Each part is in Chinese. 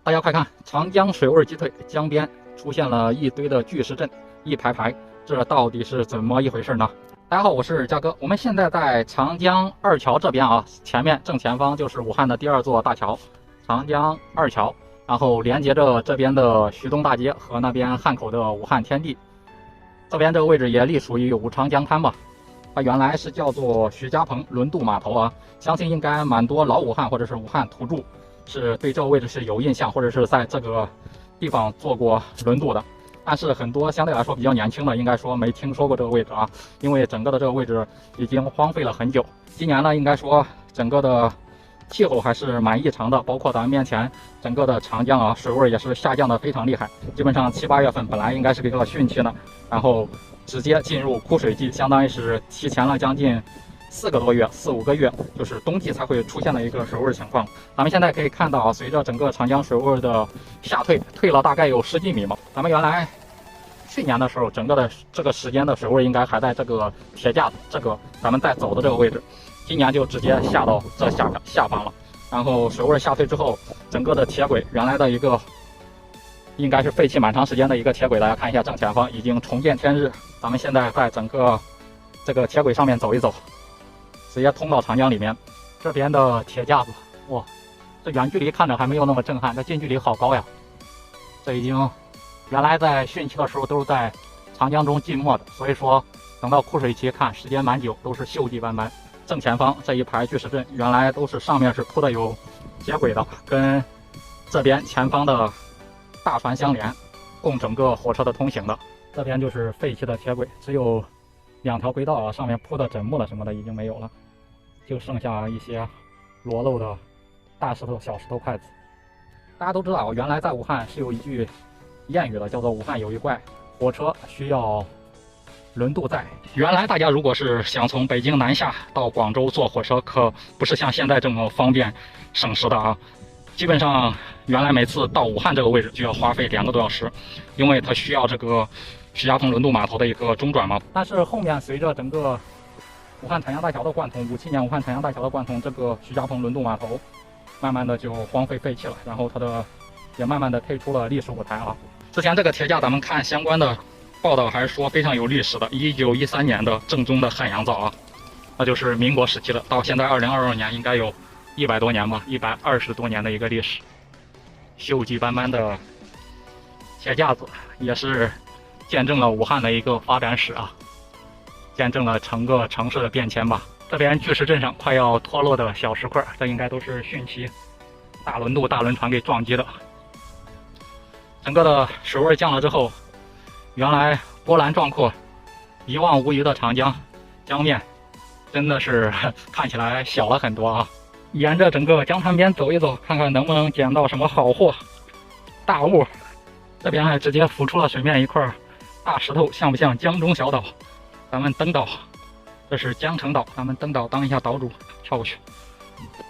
大家快看，长江水位击退，江边出现了一堆的巨石阵，一排排，这到底是怎么一回事呢？大家好，我是嘉哥，我们现在在长江二桥这边啊，前面正前方就是武汉的第二座大桥，长江二桥，然后连接着这边的徐东大街和那边汉口的武汉天地。这边这个位置也隶属于武昌江滩吧，它原来是叫做徐家棚轮渡码头啊，相信应该蛮多老武汉或者是武汉土著是对这个位置是有印象，或者是在这个地方做过轮渡的。但是很多相对来说比较年轻的，应该说没听说过这个位置啊，因为整个的这个位置已经荒废了很久。今年呢，应该说整个的气候还是蛮异常的，包括咱们面前整个的长江啊，水位也是下降的非常厉害。基本上7、8月份本来应该是一个汛期呢，然后直接进入枯水季，相当于是提前了将近4个多月、4、5个月，就是冬季才会出现的一个水位情况。咱们现在可以看到啊，随着整个长江水位的下退，退了大概有10几米嘛。咱们原来去年的时候，整个的这个时间的水位应该还在这个铁架子这个咱们在走的这个位置，今年就直接下到这下方了。然后水位下退之后，整个的铁轨原来的一个应该是废弃蛮长时间的一个铁轨，大家看一下正前方已经重见天日。咱们现在在整个这个铁轨上面走一走，直接通到长江里面。这边的铁架子，哇，这远距离看着还没有那么震撼，这近距离好高呀！这已经原来在汛期的时候都是在长江中浸没的，所以说等到枯水期看时间蛮久，都是锈迹斑斑。正前方这一排巨石阵，原来都是上面是铺的有铁轨的，跟这边前方的大船相连，供整个火车的通行的。这边就是废弃的铁轨，只有2条轨道啊，上面铺的枕木了什么的已经没有了，就剩下一些裸露的大石头、小石头块子。大家都知道，原来在武汉是有一句谚语的，叫做武汉有一怪，火车需要轮渡载。原来大家如果是想从北京南下到广州坐火车，可不是像现在这么方便省时的啊。基本上原来每次到武汉这个位置就要花费2个多小时，因为它需要这个徐家棚轮渡码头的一个中转嘛。但是后面随着整个武汉长江大桥的贯通，57年武汉长江大桥的贯通，这个徐家棚轮渡码头慢慢的就荒废弃了，然后它的也慢慢的退出了历史舞台啊。之前这个铁架咱们看相关的报道还是说非常有历史的，1913年的正宗的汉阳造啊，那就是民国时期的，到现在2022年应该有100多年吧，120多年的一个历史。锈迹斑斑的铁架子也是见证了武汉的一个发展史啊，见证了整个城市的变迁吧。这边巨石阵上快要脱落的小石块，这应该都是汛期大轮渡、大轮船给撞击的。整个的水位降了之后，原来波澜壮阔、一望无余的长江江面，真的是看起来小了很多啊。沿着整个江滩边走一走，看看能不能捡到什么好货、大物。这边还直接浮出了水面一块大石头，像不像江中小岛？咱们登岛，这是江城岛，咱们登岛当一下岛主，跳过去。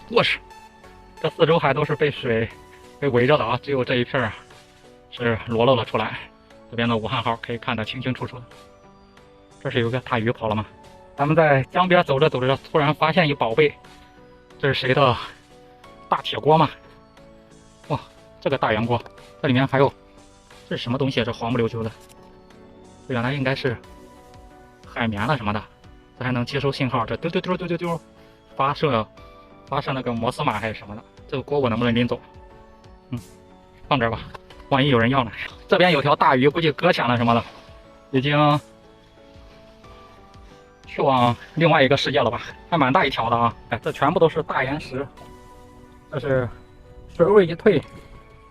我去，这4周还都是被水给围着的啊，只有这一片是裸露了出来。这边的武汉号可以看得清清楚楚的。这是有个大鱼跑了吗？咱们在江边走着走着，突然发现一宝贝。这是谁的大铁锅吗？哇，这个大圆锅，这里面还有，这是什么东西？这黄不溜秋的，这原来应该是海绵了什么的，这还能接收信号，这丢丢丢丢丢丢，发射那个摩斯码还是什么的。这个锅我能不能拎走？放这儿吧，万一有人要呢。这边有条大鱼，估计搁浅了什么的，已经去往另外一个世界了吧，还蛮大一条的啊！哎，这全部都是大岩石，这是水位一退，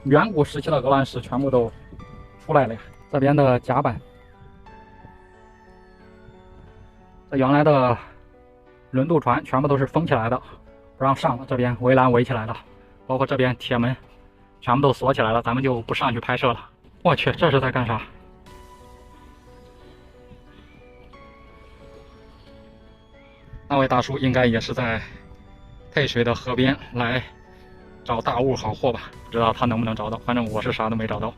远古时期的鹅卵石全部都出来了呀。这边的甲板，这原来的轮渡船全部都是封起来的，不让上，这边围栏围起来了，包括这边铁门全部都锁起来了，咱们就不上去拍摄了。我去，这是在干啥？那位大叔应该也是在退水的河边来找大物好货吧？不知道他能不能找到，反正我是啥都没找到。